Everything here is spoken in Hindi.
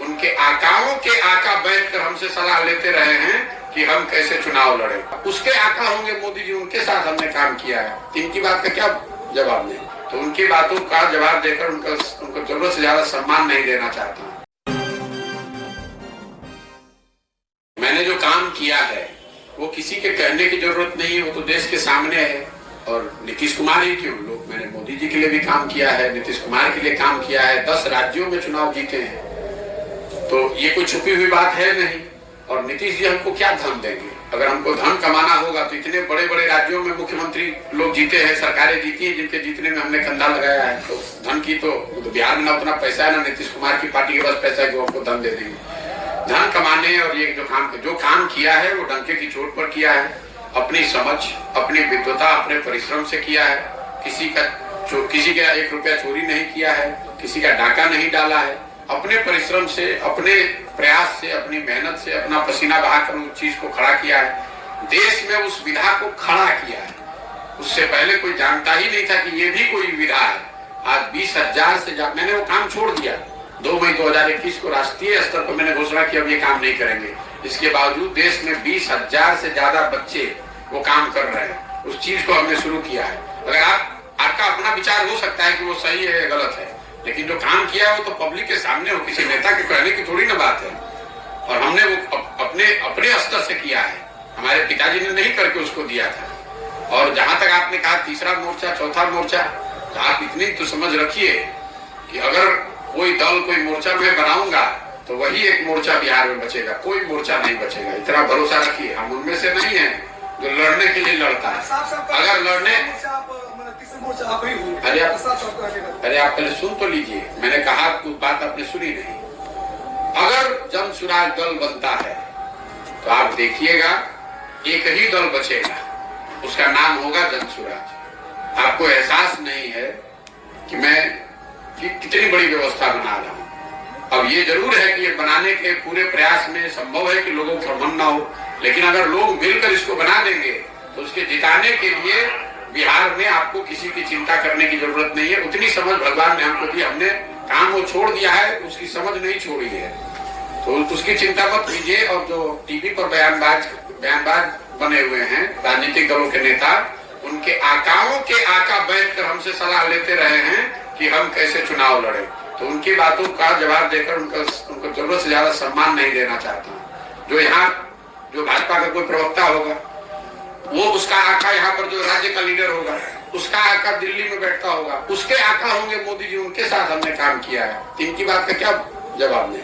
उनके आकाओं के आका बैठकर हमसे सलाह लेते रहे हैं कि हम कैसे चुनाव लड़े। उसके आका होंगे मोदी जी, उनके साथ हमने काम किया है, तो इनकी बात का क्या जवाब दें? तो उनकी बातों का जवाब देकर उनको जरूरत से ज्यादा सम्मान नहीं देना चाहता हूं। मैंने जो काम किया है वो किसी के कहने की जरूरत नहीं है, वो तो देश के सामने है। और नीतीश कुमार ही क्यों, लोग, मैंने मोदी जी के लिए भी काम किया है, नीतीश कुमार के लिए काम किया है, 10 राज्यों में चुनाव जीते हैं, तो ये कोई छुपी हुई बात है नहीं। और नीतीश जी हमको क्या धन देंगे? अगर हमको धन कमाना होगा तो इतने बड़े बड़े राज्यों में मुख्यमंत्री लोग जीते हैं, सरकारें जीती हैं, जिनके जीतने में हमने कंधा लगाया है। तो धन की तो बिहार में ना उतना पैसा है, ना नीतीश कुमार की पार्टी के पास पैसा है जो हमको धन दे देंगे। धन कमाने और ये जो काम किया है वो डंके की चोट पर किया है, अपनी समझ, अपनी विद्वता, अपने परिश्रम से किया है। किसी का 1 रुपया चोरी नहीं किया है, किसी का डाका नहीं डाला है, अपने परिश्रम से, अपने प्रयास से, अपनी मेहनत से, अपना पसीना बहाकर उस चीज को खड़ा किया है। देश में उस विधा को खड़ा किया है। उससे पहले कोई जानता ही नहीं था कि ये भी कोई विधा है। आज 20,000 से ज्यादा, मैंने वो काम छोड़ दिया 2 मई 2021 को, राष्ट्रीय स्तर पर मैंने घोषणा की अब ये काम नहीं करेंगे। इसके बावजूद देश में 20,000 से ज्यादा बच्चे वो काम कर रहे हैं। उस चीज को हमने शुरू किया है। अगर आपका अपना विचार हो सकता है कि वो सही है या गलत है, लेकिन जो काम किया है वो तो पब्लिक के सामने हो, किसी नेता के कहने की थोड़ी ना बात है। और हमने वो अपने स्तर से किया है, हमारे पिताजी ने नहीं करके उसको दिया था। और जहां तक आपने कहा तीसरा मोर्चा, चौथा मोर्चा, तो आप इतनी तो समझ रखिए कि अगर कोई दल, कोई मोर्चा मैं बनाऊंगा तो वही एक मोर्चा बिहार में बचेगा, कोई मोर्चा नहीं बचेगा। इतना भरोसा रखिए। हम उनमें से नहीं है जो लड़ने के लिए लड़ता है। अगर लड़ने, अरे आप पहले सुन तो लीजिए, मैंने कहा कुछ बात आपने सुनी नहीं। अगर जन सुराज दल बनता है तो आप देखिएगा एक ही दल बचेगा, उसका नाम होगा जन सुराज। आपको एहसास नहीं है कि मैं कितनी बड़ी व्यवस्था बना रहा हूं। अब ये जरूर है कि ये बनाने के पूरे प्रयास में संभव है कि लोगों का मन ना हो, लेकिन अगर लोग मिलकर इसको बना देंगे तो उसके जिताने के लिए बिहार में आपको किसी की चिंता करने की जरूरत नहीं है। उतनी समझ भगवान ने हमको दी, हमने काम वो छोड़ दिया है, उसकी समझ नहीं छोड़ी है, तो उसकी चिंता मत कीजिए। और जो टीवी पर बयानबाज बने हुए हैं राजनीतिक दलों के नेता, उनके आकाओं के आका बैठकर हमसे सलाह लेते रहे हैं कि हम कैसे चुनाव लड़े, तो उनकी बातों का जवाब देकर उनको जरूरत से ज्यादा सम्मान नहीं देना चाहता हूँ। जो भाजपा का कोई प्रवक्ता होगा, वो उसका आका यहाँ पर जो राज्य का लीडर होगा, उसका आका दिल्ली में बैठता होगा, उसके आका होंगे मोदी जी, उनके साथ हमने काम किया है, तो इनकी बात का क्या जवाब दें?